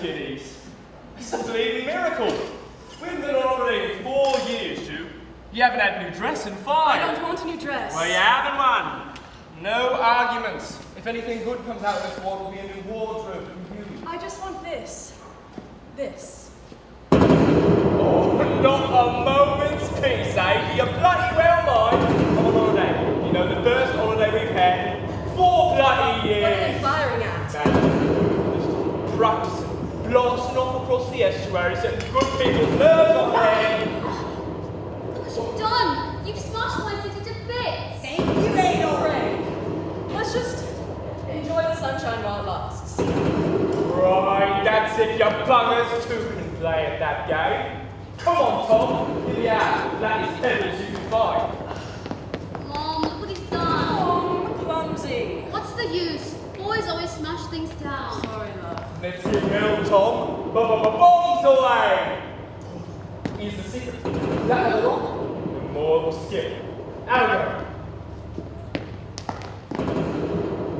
kiddies. It's a bleeding miracle. We've been on holiday 4 years, Stu. You haven't had a new dress in 5. I don't want a new dress. Well, you haven't one. No arguments. If anything good comes out of this war, it'll be a new wardrobe from you. I just want this. This. Oh, not a moment's peace, eh? You're bloody well mind. I'm on holiday. You know, the first holiday we've had in 4 bloody years. What are they firing at? Just practicing, blasting off across the estuary, setting good people's nerves on there. Look what you've done! You've smashed my city to bits! Thank you, Adolph. Let's just enjoy the sunshine while it lasts. Right, that's if your buggers too can play at that game. Come on, Tom, here you are, flattest pebbles you can find. Mom, look what he's done! Oh, clumsy. What's the use? Boys always smash things down. Sorry, love. Let's get real, Tom. Bombs away! Here's the secret. That is wrong. The more will skip. Out we go.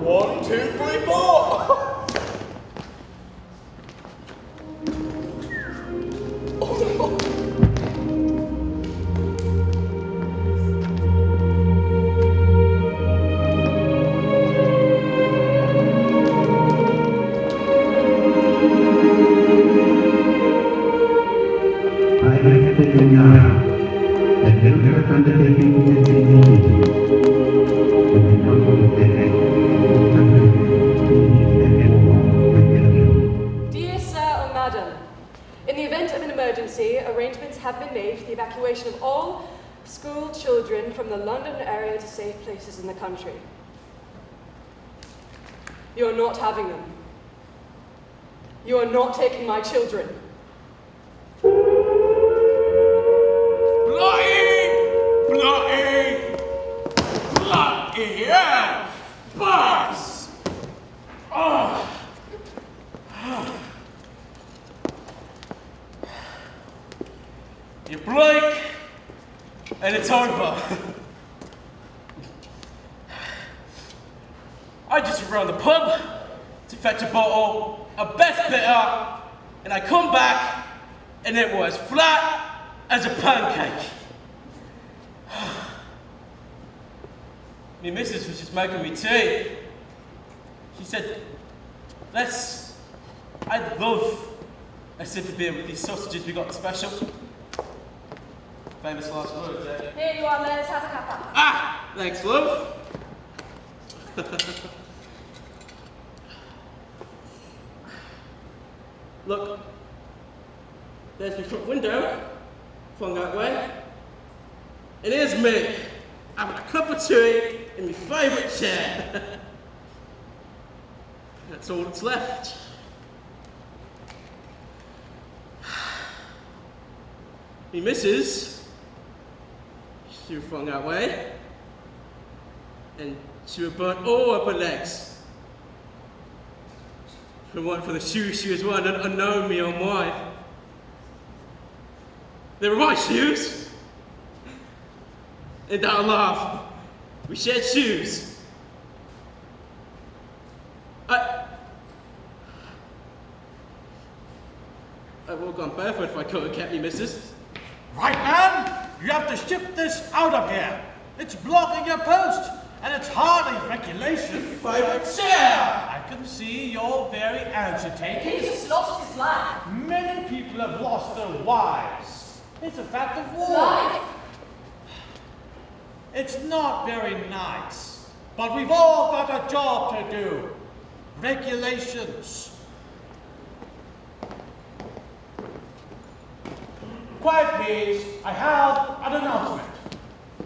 1, 2, 3, 4. Dear Sir or Madam, in the event of an emergency, arrangements have been made for the evacuation of all school children from the London area to safe places in the country. You are not having them. You are not taking my children. Bloody hell! Buzz! Oh. You blink, and it's over. I just run the pub to fetch a bottle of best bitter, and I come back, and it was flat as a pancake. My missus was just making me tea. She said, I'd love a sip of beer with these sausages we got special. Famous last words, eh? Here you are, Les. Have a cuppa. Ah! Thanks, love. Look, there's my front window, flung that way. It is me, having a cup of tea in my favourite chair. That's all that's left. Me missus, she was flung that way, and she was burnt all up her legs. From one for the shoes she was wearing, unknown me on wife. They were my shoes. And don't laugh. We shared shoes. I would have gone barefoot if I could have kept me, missus. Right, man? You have to ship this out of here. It's blocking your post, and it's hardly regulation. Favourite chair! I can see you're very agitated. He's just lost his life. Many people have lost their wives. It's a fact of war. Life? It's not very nice, but we've all got a job to do. Regulations. Quiet, please. I have an announcement.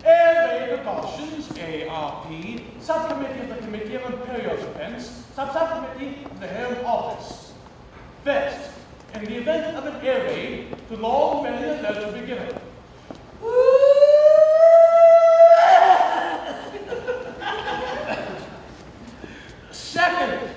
Air Raid Precautions, ARP, Subcommittee of the Committee of Imperial Defense, Subcommittee of the Home Office. First, in the event of an air raid, the long many letters be given. Second,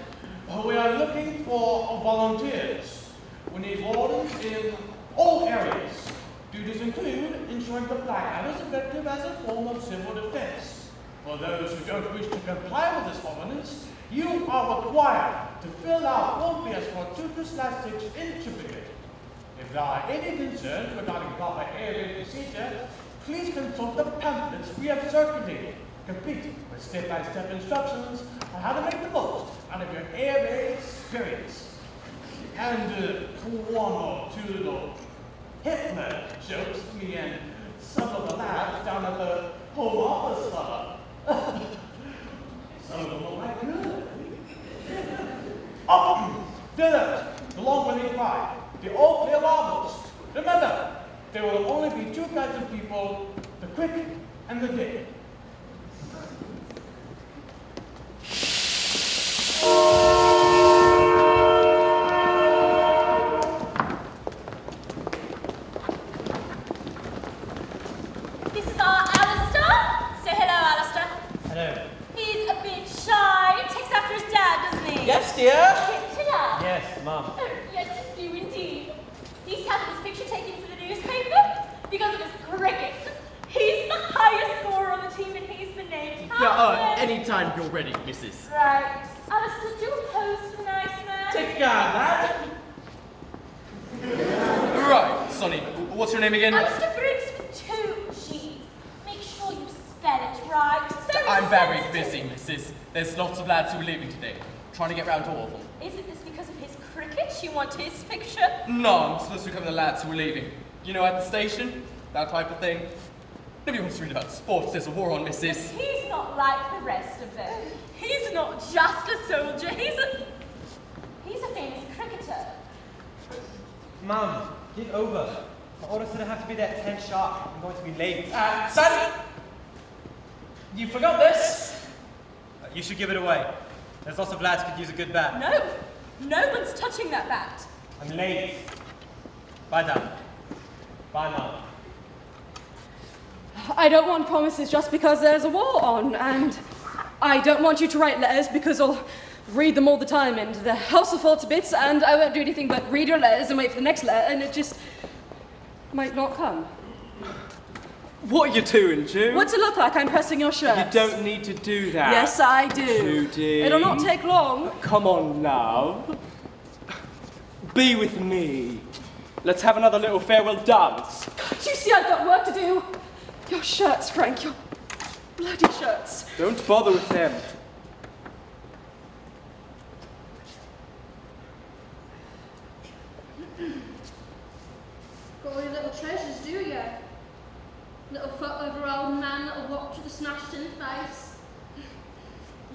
we are looking for volunteers. We need wardens in all areas. Duties include ensuring the blackout is effective as a form of civil defense. For those who don't wish to comply with this ordinance, you are required to fill out won't be as fortuitous last 6-inch period. If there are any concerns regarding proper air procedure, please consult the pamphlets we have circulated, complete with step-by-step instructions on how to make the most out of your airway experience. And one or two little Hitler jokes me and some of the lads down at the Home Office Club. Some of them were like good. Dinner, the long-running cry, the all clear marbles. Remember, there will only be two kinds of people, the quick and the dead. This is our Alistair. Say hello, Alistair. Hello. He's a bit shy. Takes after his dad, doesn't he? Yes, dear. Yes, Mum. Oh, yes, you do indeed. He's having his picture taken for the newspaper because of his cricket. He's the highest scorer on the team and he's been named captain. Anytime you're ready, Mrs. Right. Alistair, do a pose for the nice man. Take guard, lad. Right, Sonny, what's your name again? Alistair Briggs with 2 G's. Make sure you spell it right. I'm very busy, Mrs. There's lots of lads who are leaving today. Trying to get round to all of them. Isn't this because of his cricket you want his picture? No, I'm supposed to cover the lads who are leaving. You know, at the station, that type of thing. Nobody wants to read about sports, there's a war on, Mrs. He's not like the rest of them. He's not just a soldier, he's a famous cricketer. Mum, give over. My order said I have to be there at 10 sharp. I'm going to be late. Son! You forgot this? You should give it away. There's lots of lads who could use a good bat. No one's touching that bat. I'm late. Bye, Dad. Bye, Mum. I don't want promises just because there's a war on, and I don't want you to write letters because I'll read them all the time and the house will fall to bits and I won't do anything but read your letters and wait for the next letter and it just might not come. What are you doing, Jude? What's it look like? I'm pressing your shirt. You don't need to do that. Yes, I do. Judy. It'll not take long. Come on, love. Be with me. Let's have another little farewell dance. Do you see I've got work to do? Your shirts, Frank, your bloody shirts. Don't bother with them. Got all your little treasures, do you? Little foot over old man that'll watch with a smashed in face.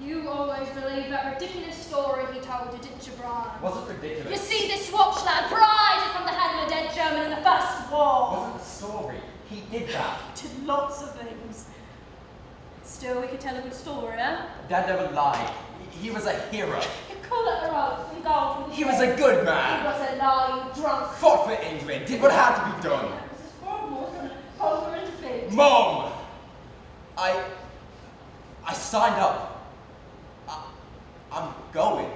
You always believed that ridiculous story he told you, didn't you, Brian? Was it ridiculous? You see this watch lad pried it from the hand of a dead German in the First War. Wasn't the story? He did that. Did lots of things. Still, we could tell a good story, eh? Dad never lied. He was a hero. You call it a rope and gold from the He was a dead. good He man. was a lie, you drunk. Fought for England. Did what had to be done. It was just horrible, wasn't it? Over and defeat. Mom! I signed up. I'm going.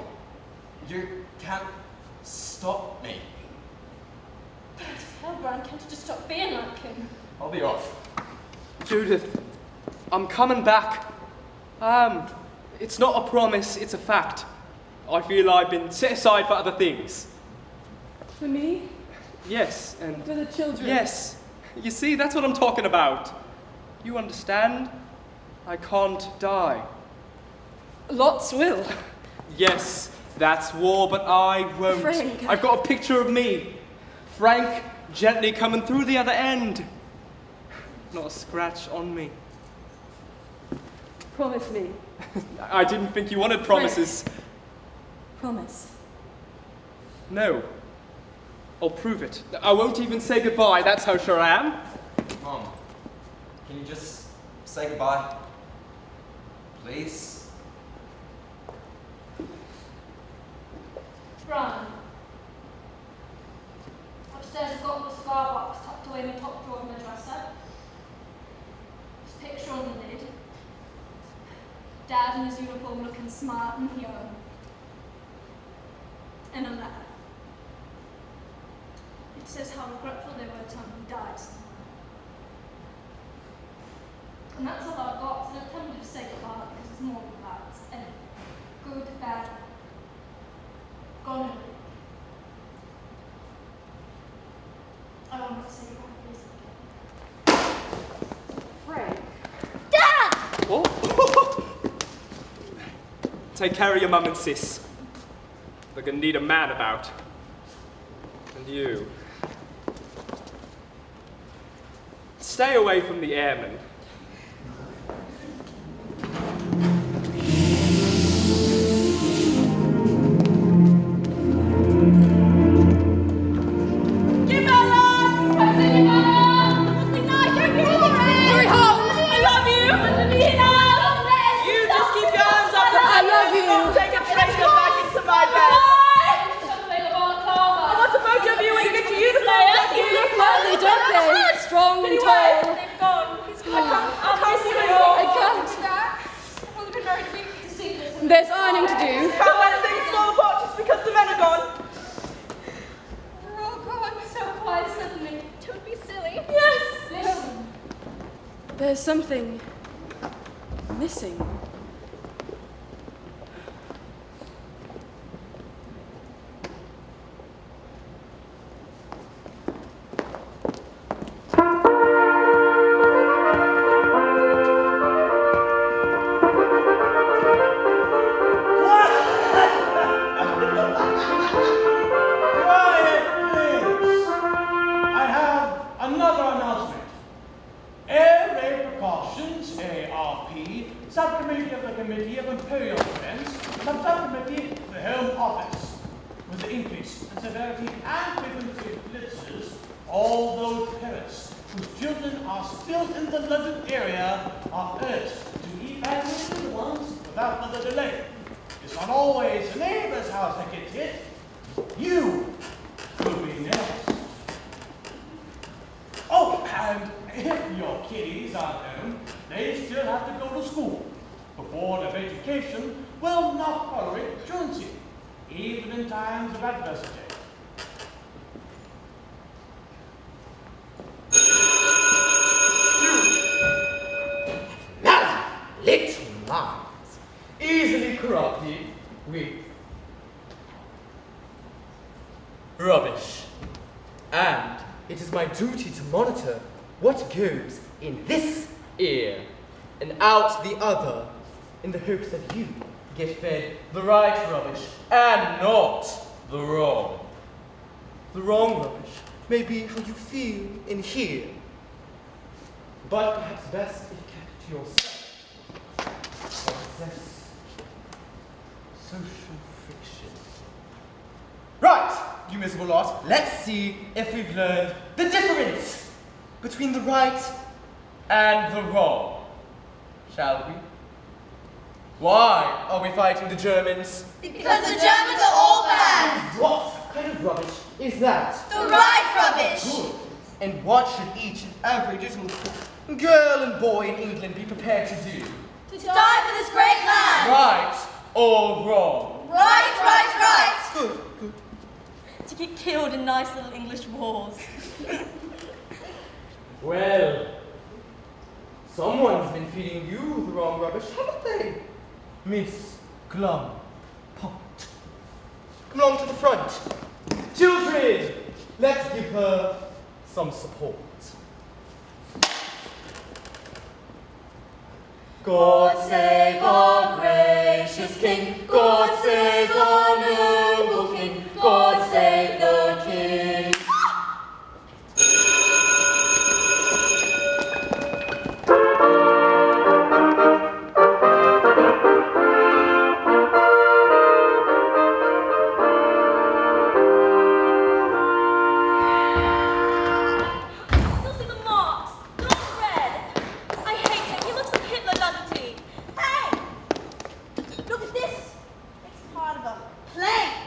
You can't stop me. Hell, Brian, can't you just stop being like him? I'll be off. Judith, I'm coming back. It's not a promise, it's a fact. I feel I've been set aside for other things. For me? Yes, and... For the children? Yes. You see, that's what I'm talking about. You understand? I can't die. Lots will. Yes, that's war, but I won't. Frank. I've got a picture of me. Frank gently coming through the other end. Not a scratch on me. Promise me. I didn't think you wanted promises. Promise. No. I'll prove it. I won't even say goodbye, that's how sure I am. Mom, can you just say goodbye? Please? Brian. Upstairs I've got the cigar box tucked away in the top drawer of my dresser. There's a picture on the lid. Dad in his uniform looking smart and young. And a letter. It says how regretful they were to him died somewhere. And that's all I've got, so don't tell me to say goodbye because it's more than that. It's anything. Good, bad. take care of your mum and sis. They're gonna need a man about. And you. Stay away from the airmen. Strong and tall. They've gone. I can't see my I can't. I've only been married a week to see this. There's ironing to do. Can't let things fall apart just because the men are gone. We're all gone so quiet suddenly. Don't be silly. Yes! Listen. There's something missing. Subcommittee of the Committee of Imperial Defense, Subcommittee of the Home Office. With the increase in severity and frequency of blitzes, all those parents whose children are still in the London area are urged to evaluate the ones without further delay. It's not always the neighbor's house that gets hit. You could be next. Oh, and if your kiddies are home, they still have to go to school. The Board of Education will not tolerate truancy, even in times of adversity. Now, little minds, easily corrupted with rubbish. And it is my duty to monitor what goes in this ear and out the other, in the hopes that you get fed the right rubbish and not the wrong. The wrong rubbish may be how you feel in here, but perhaps best if kept to yourself. Possess social friction. Right, you miserable lot, let's see if we've learned the difference between the right and the wrong, shall we? Why are we fighting the Germans? Because the Germans are all bad. What kind of rubbish is that? The right rubbish. Good. And what should each and every little girl and boy in England be prepared to do? To die for this great land. Right or wrong? Right. Good, good. To get killed in nice little English wars. Well, someone's been feeding you the wrong rubbish, haven't they? Miss Glum Pot. Come along to the front. Children, let's give her some support. God save our gracious King. God save our noble King. God save the King. Still see the marks. They're all red. I hate him. He looks like Hitler, doesn't he? Hey! Look at this. It's part of a plane.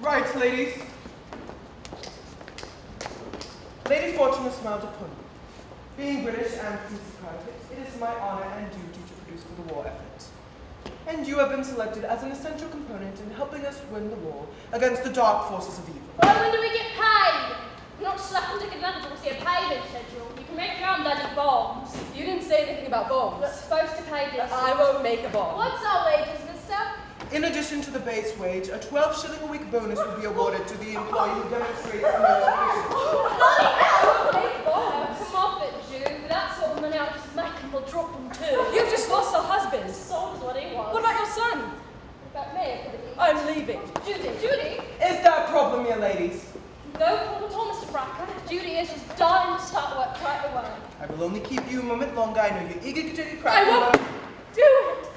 Right, ladies. Lady Fortuna smiled upon me. Being British and Princess Private, it is my honor and duty to produce for the war effort. And you have been selected as an essential component in helping us win the war against the dark forces of evil. Well, when do we get paid? I'm not slapping to get to see a payment schedule. You can make your own bloody bombs. You didn't say anything about bombs. We're supposed to pay this. I won't make a bomb. What's our wages, mister? In addition to the base wage, a 12 shilling a week bonus will be awarded to the employee who demonstrates the most efficiency. Come off it, Jew. For that sort of money, I'll just make them or drop them too. You've just lost a husband. Sold is what he was. What about your son? What about me? I'm leaving. Judy? Is there a problem here, ladies? No problem at all, Mr. Bracker. Judy is just dying to start work right away. I will only keep you a moment longer. I know you're eager to take a crack. I won't do it.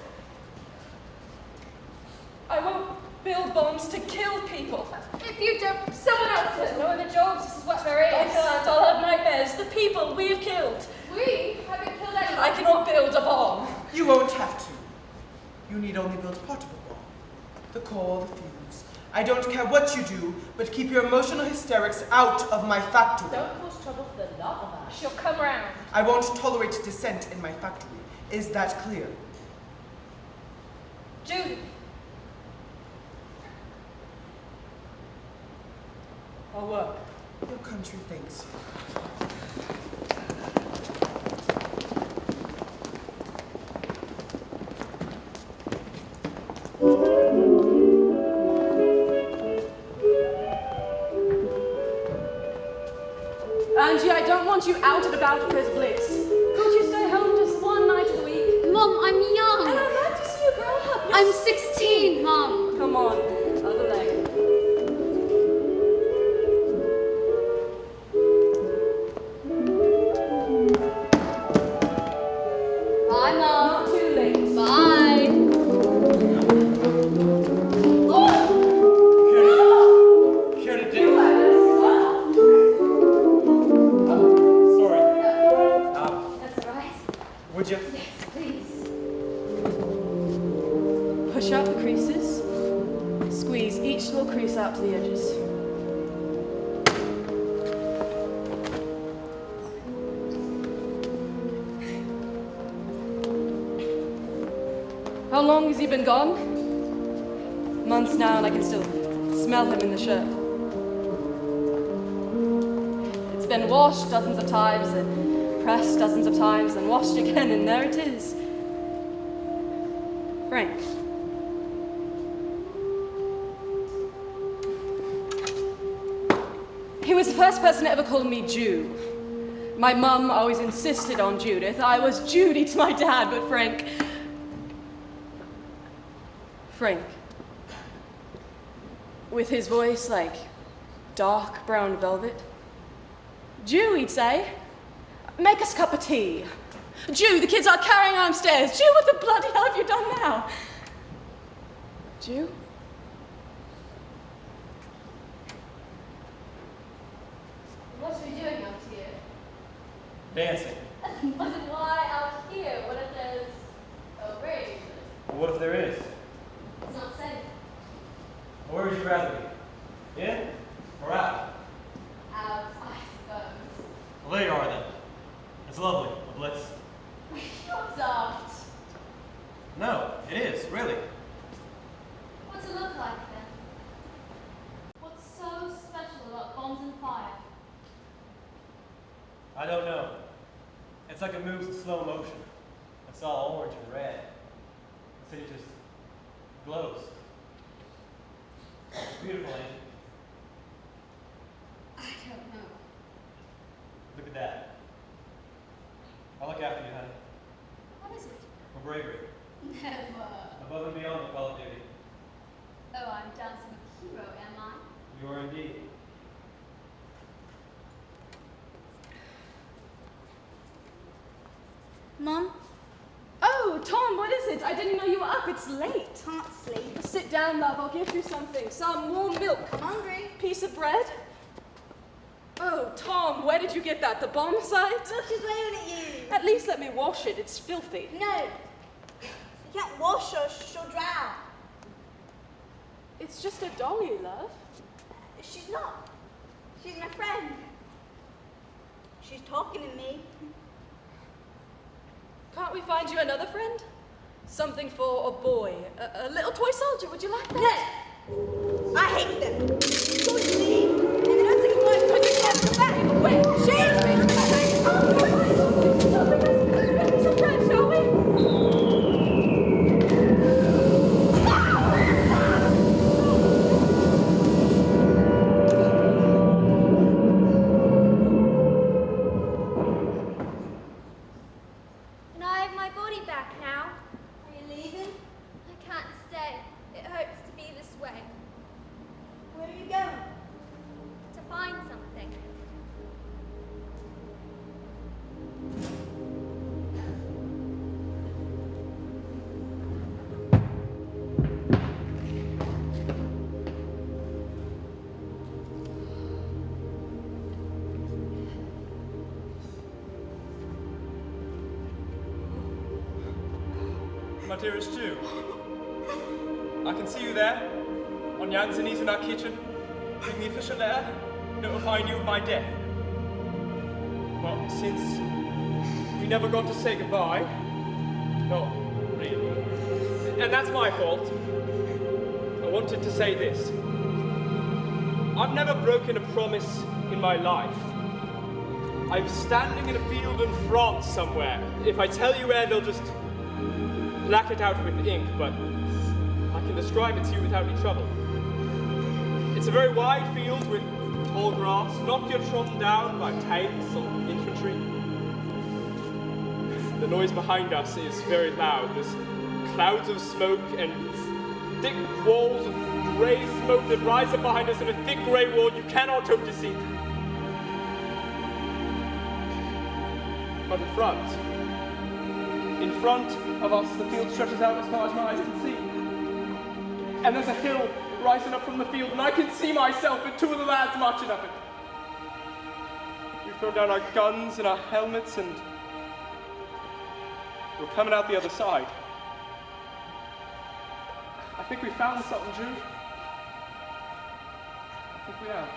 I won't build bombs to kill people. If you don't, someone else will. No other jobs. This is what there is. I can't. I'll have nightmares. The people we have killed. We haven't killed anyone. I cannot build a bomb. You won't have to. You need only build part of the bomb. The core, the fuse. I don't care what you do, but keep your emotional hysterics out of my factory. Don't cause trouble for the love of us. She'll come round. I won't tolerate dissent in my factory. Is that clear? Judy. I'll work. Your country thanks you. Angie, I don't want you out and about for this blitz. Could you stay home just one night a week? Mom, I'm young. And I'd like to see you grow up. I'm 16, Mom. Come on, other leg. Bye, Mom. Not too late. Bye. Care to do? Sorry. That's right. Would you? Yes, please. Push out the creases. Squeeze each little crease out to the edges. How long has he been gone? Months now, and I can still smell him in the shirt. It's been washed dozens of times, and pressed dozens of times, and washed again, and there it is. Frank. He was the first person to ever call me Jew. My mum always insisted on Judith. I was Judy to my dad, but Frank. With his voice like dark brown velvet. Jew, he'd say. Make us a cup of tea. Jew, the kids are carrying on upstairs. Jew, what the bloody hell have you done now? Jew? What are we doing out here? Dancing. But why out here when it says a rave? Well, what if there is? It's not safe. Well, where would you rather be? In or out? Out, I suppose. Well, there you are then. It's lovely, a blitz. You're daft. No, it is, really. What's it look like then? What's so special about bombs and fire? I don't know. It's like it moves in slow motion. It's all orange and red. The city just glows. It's beautiful, ain't it? I don't know. Look at that. I'll look after you, honey. What is it? For bravery. Never. Above and beyond the call of duty. Oh, I'm dancing with a hero, am I? You are indeed. Mom? Oh, Tom, what is it? I didn't know you were up. It's late. Can't sleep. Sit down, love. I'll get you something. Some warm milk. I'm hungry. Piece of bread. Oh, Tom, where did you get that? The bomb site? Look, she's waving at you. At least let me wash it. It's filthy. No. You can't wash her, she'll drown. It's just a dolly, love. She's not. She's my friend. She's talking to me. Can't we find you another friend? Something for a boy. A little toy soldier, would you like that? No! I hate them. Don't leave. And they don't think I'm going to put your hands back. Wait, change me. Let's some friends, shall we? And I have my body back now. Are you leaving? I can't stay. It hurts to be this way. Where are you going? To find something. My dearest Jew, I can see you there, on your hands and knees in that kitchen, reading the official letter, notifying you of my death. But since we never got to say goodbye, no, really, and that's my fault, I wanted to say this. I've never broken a promise in my life. I'm standing in a field in France somewhere. If I tell you where, they'll just black it out with ink, but I can describe it to you without any trouble. It's a very wide field with tall grass, not yet trodden down by tanks or infantry. The noise behind us is very loud. There's clouds of smoke and thick walls of grey smoke that rise up behind us, and a thick grey wall you cannot hope to see. But in front of us, the field stretches out as far as my eyes can see. And there's a hill rising up from the field, and I can see myself and two of the lads marching up it. We've thrown down our guns and our helmets, and we're coming out the other side. I think we found something, Jude. I think we have.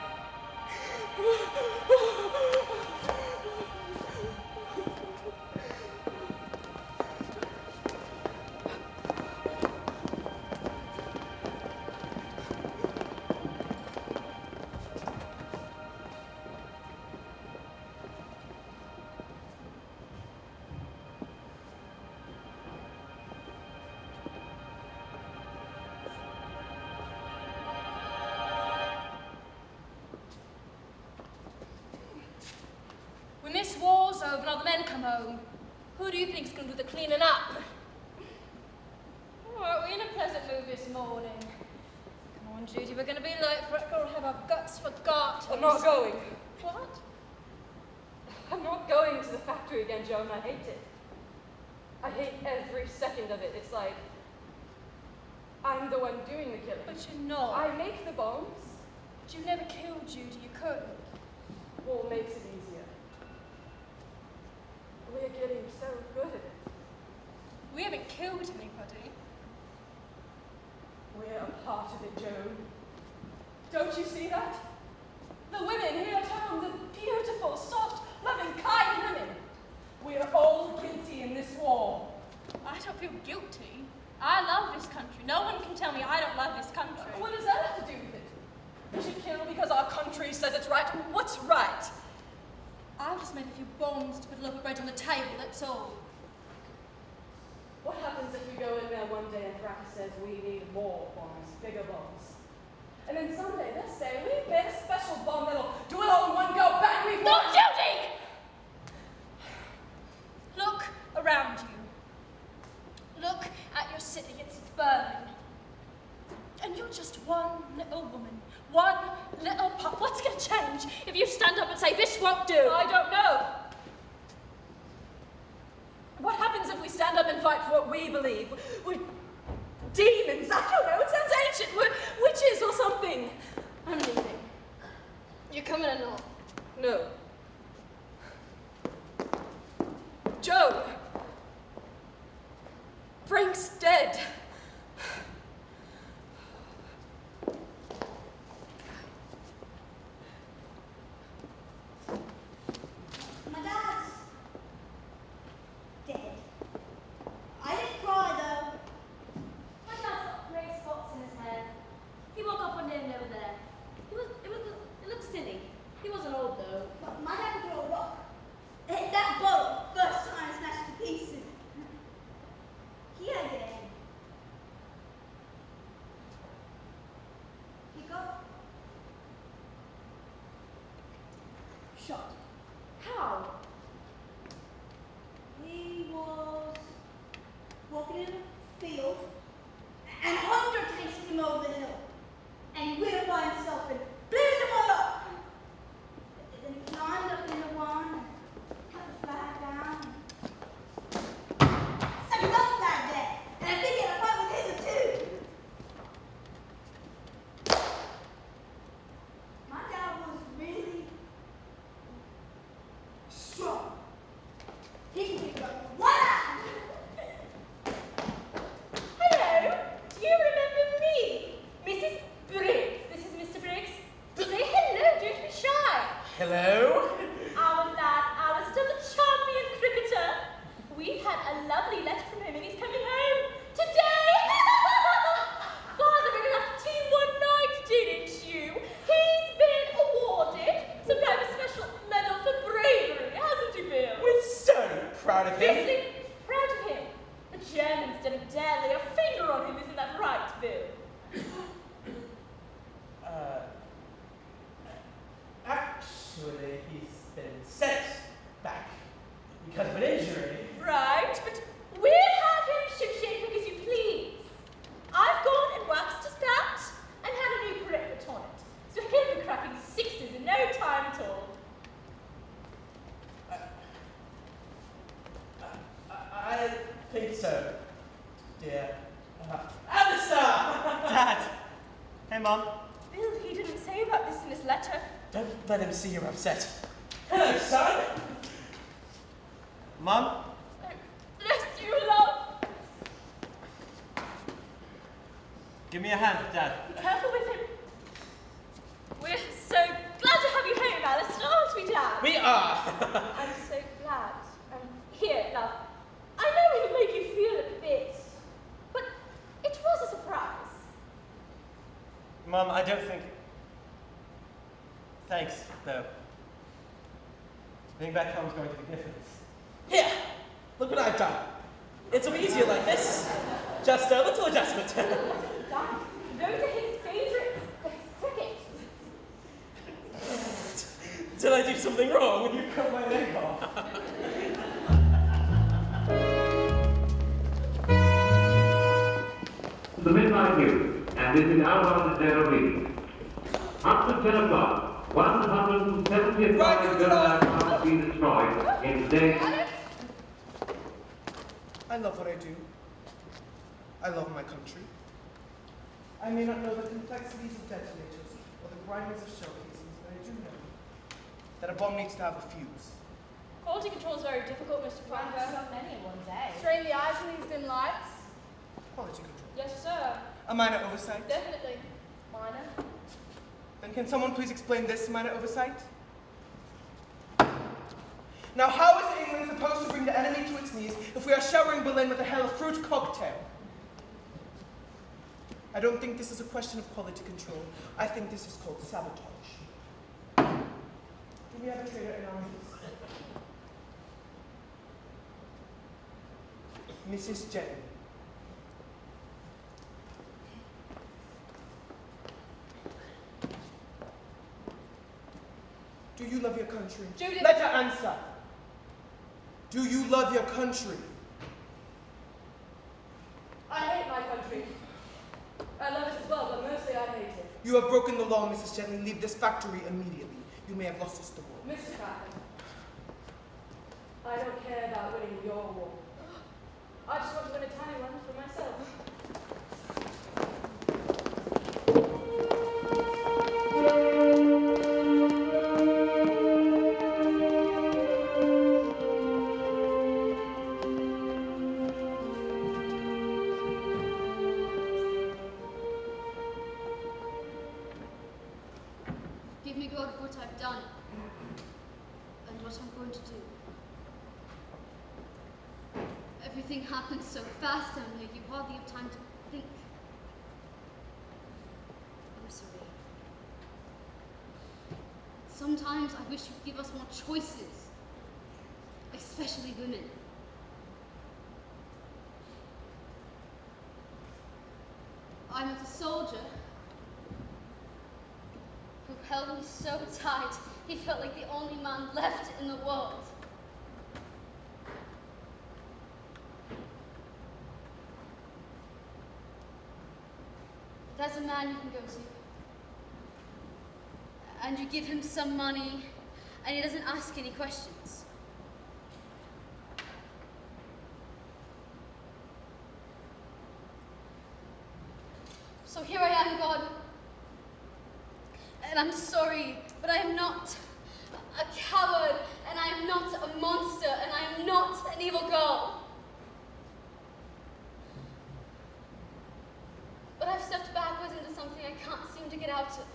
When this war's over and all the men come home, who do you think's going to do the cleaning up? Oh, aren't we in a pleasant mood this morning? Come on, Judy, we're going to be late for it. We'll have our guts for garters. I'm not going. What? I'm not going to the factory again, Joan. I hate it. I hate every second of it. It's like I'm the one doing the killing. But you're not. I make the bombs. But you never killed Judy. You couldn't. War makes it easier. We're getting so good at it. We haven't killed anybody. We're a part of it, Joan. Don't you see that? The women here at home, the beautiful, soft, loving, kind women. We're all guilty in this war. I don't feel guilty. I love this country. No one can tell me I don't love this country. What does that have to do with it? We should kill because our country says it's right. What's right? I've just made a few bombs to put a loaf of bread on the table, that's all. What happens if we go in there one day and Fracas says we need more bombs, bigger bombs? And then someday they'll say, we made a special bomb that'll do it all in one go, bang, we've No, won! Judy! Look around you. Look at your city, it's burning. And you're just one little woman, one little pup. What's going to change if you stand up and say, this won't do? I don't know. What happens if we stand up and fight for what we believe? We're demons, I don't know, it sounds ancient. We're witches or something. I'm leaving. You're coming along. No. Joe! Frank's dead. proud of him. Beastly proud of him. The Germans didn't dare lay a finger on him, isn't that right, Bill? Actually, he's been sent back because of an injury. Right, but we'll have him ship-shape as you please. I've gone and waxed his bat and had a new grip put on it. So he'll be cracking sixes in no time at all. I think so, dear. Alistair! Dad! Hey, Mom. Bill, he didn't say about this in his letter. Don't let him see you're upset. Hello, son. Mom? Bless you, love. Give me a hand, Dad. Be careful with him. We're so glad to have you home, Alistair, aren't we, Dad? We are. I'm so glad. Here, love. I know it'll make you feel a bit, but it was a surprise. Mom, I don't think... Thanks, though. Being back home is going to make a difference. Here, look what I've done. It'll be easier like this. Just a little adjustment. Those are his favourites. There's cricket. Did I do something wrong? You cut my leg off. The Midnight News, and this is Alban Derby. Up to 10 o'clock, 170 Italian German have been destroyed in days. I love what I do. I love my country. I may not know the complexities of detonators or the grindings of shell casings, but I do know that a bomb needs to have a fuse. Quality control is very difficult, Mr. Franco. So many in one day. Strain the eyes in these dim lights. Quality control. Yes, sir. A minor oversight. Definitely. Minor. Then can someone please explain this minor oversight? Now, how is England supposed to bring the enemy to its knees if we are showering Berlin with a hell of fruit cocktail? I don't think this is a question of quality control. I think this is called sabotage. Do we have a trader in our midst? Mrs. Jetton. Do you love your country? Judith! Let her answer. Do you love your country? I hate my country. I love it as well, but mostly I hate it. You have broken the law, Mrs. Gently. Leave this factory immediately. You may have lost us the war. Mr. Franklin, I don't care about winning your war. I just want to win a tiny one for myself. Give me God of what I've done and what I'm going to do. Everything happens so fast down here, you hardly have time to think. I'm sorry. Sometimes I wish you'd give us more choices, especially women. I met a soldier who held me so tight, he felt like the only man left in the world. There's a man you can go to, and you give him some money, and he doesn't ask any questions. So here I am, God. And I'm sorry, but I am not a coward, and I am not a monster, and I am not an evil girl. But I've stepped backwards into something I can't seem to get out of.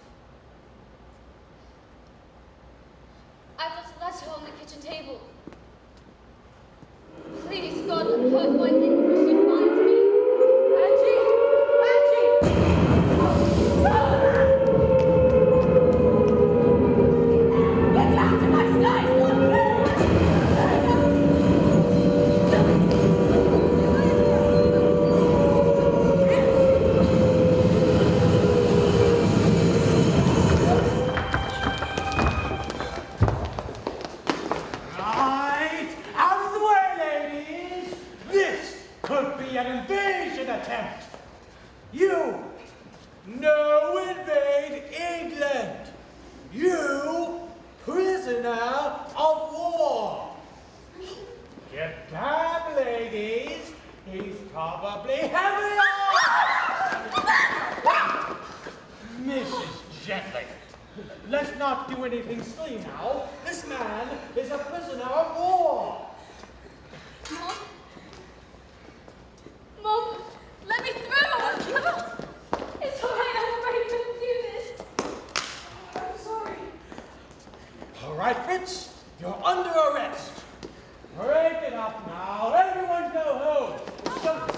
I've left a letter on the kitchen table. Please, God, let her find it before she finds me. Angie! Angie! Get out of my sky! be an invasion attempt. You, no invade England. You, prisoner of war. Get back, ladies. He's probably heavy on. Mrs. Gently, let's not do anything silly now. This man is a prisoner of war. Mom? Mom, let me through! It's alright, I'm afraid to do this. I'm sorry. All right, Fritz, you're under arrest. Break it up now. Everyone go home. Don't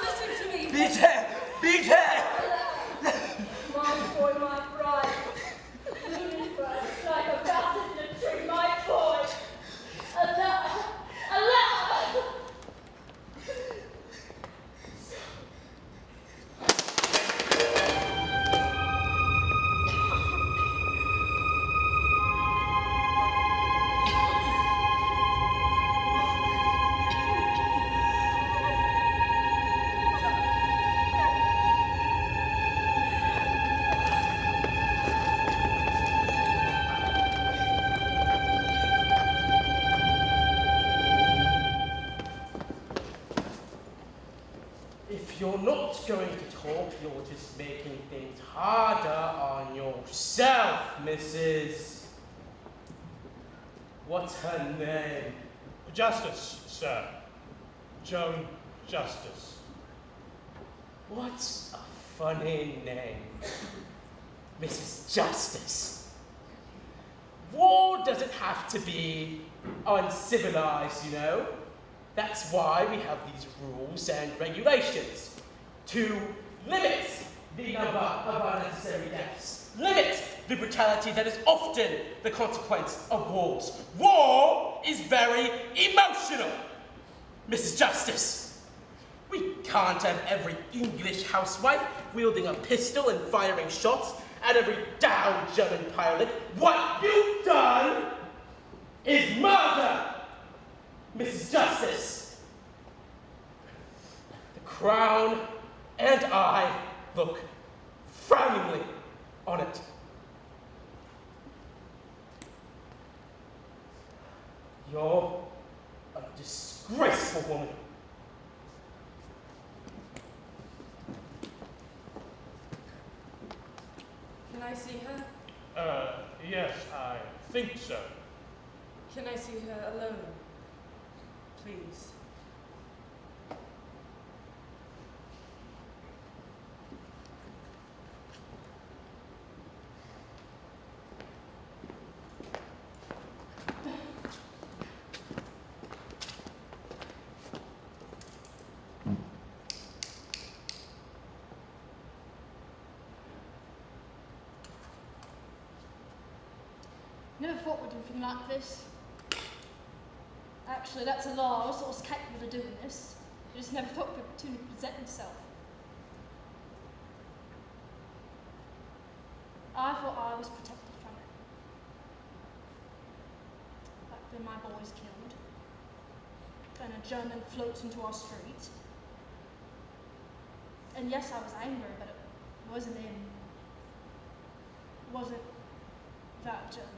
listen to me. Beat her! Beat her! My boy, my bride. Loony bird, like a bastard in a tree, my boy. Allah! If you're not going to talk, you're just making things harder on yourself, Mrs. What's her name? Justice, sir. Joan Justice. What's a funny name? Mrs. Justice. War doesn't have to be uncivilized, you know. That's why we have these rules and regulations. To limit the number of unnecessary deaths. Limit the brutality that is often the consequence of wars. War is very emotional, Mrs. Justice. We can't have every English housewife wielding a pistol and firing shots at every down German pilot. What you've done is murder, Mrs. Justice. The Crown and I look frowningly on it. You're a disgraceful woman. Can I see her? Yes, I think so. Can I see her alone? Please. Never thought we'd do anything like this. Actually, that's a lie. I was always capable of doing this. I just never thought the opportunity would present himself. I thought I was protected from it. But then my boy's killed. Then a German floats into our street. And yes, I was angry, but it wasn't him. It wasn't that German.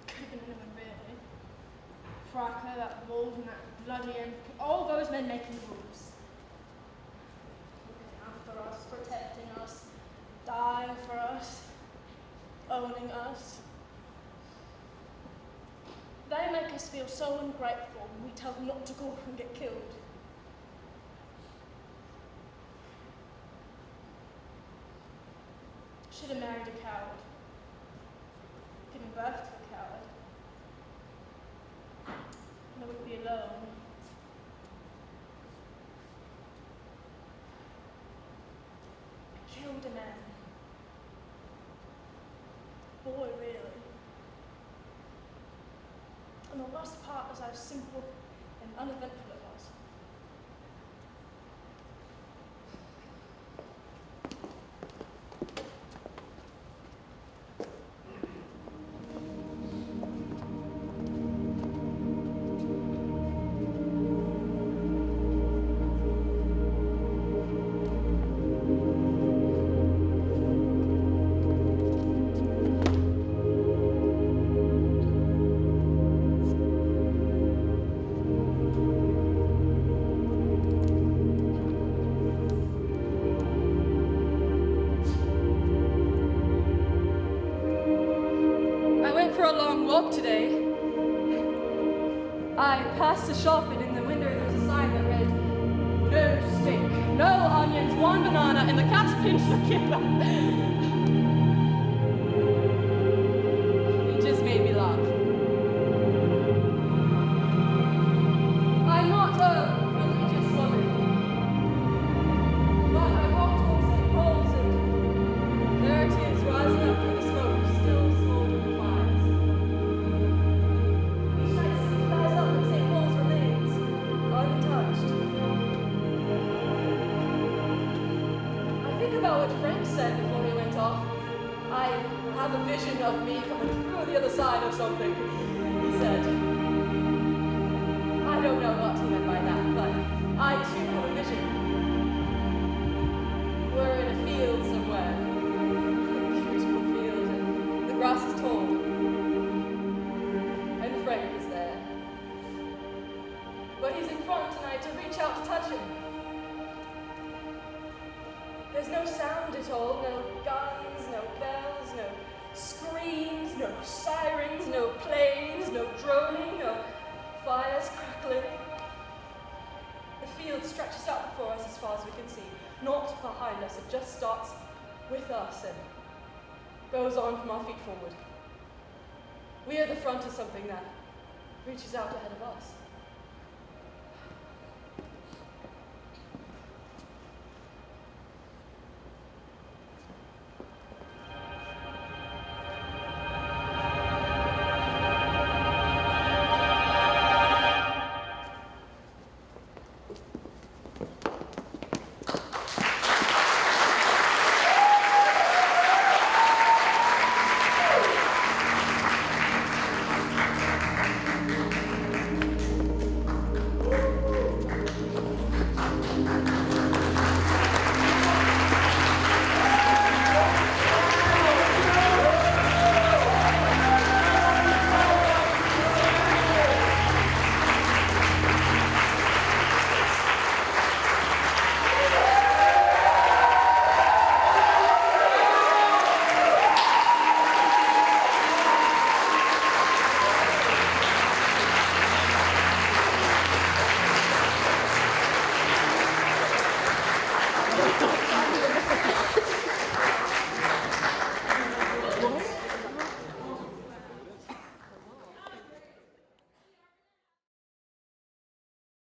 Could have been anyone really. Fracker, that wolf, and that bloody end. All those men making the rules. Looking after us, protecting us, dying for us, owning us. They make us feel so ungrateful when we tell them not to go off and get killed. Should have married a coward. Given birth to a coward. And I would be alone. I killed a man. Boy, really. And the worst part was how simple and uneventful it was. OAP today, I passed a shop and in the window there was a sign that read, "No steak, no onions, one banana, and the cat's pinched the killer." It just made me laugh. I'm not a religious woman, but I walked towards St. Paul's and there it is, rising up through the smoke, still smoldering fires. Each night the city flies up and St. Paul's remains untouched. I think about what Frank said before he went off. I have a vision of me coming through the other side of something, he said. I don't know what he meant by that, but I too have a vision. We're in a field somewhere. A beautiful field, and the grass is tall. And Frank is there. But he's in front and I had to reach out to touch him. There's no sound at all, no guns, no bells, no screams, no sirens, no planes, no droning, no fires crackling. The field stretches out before us as far as we can see, not behind us. It just starts with us and goes on from our feet forward. We are the front of something that reaches out ahead of us.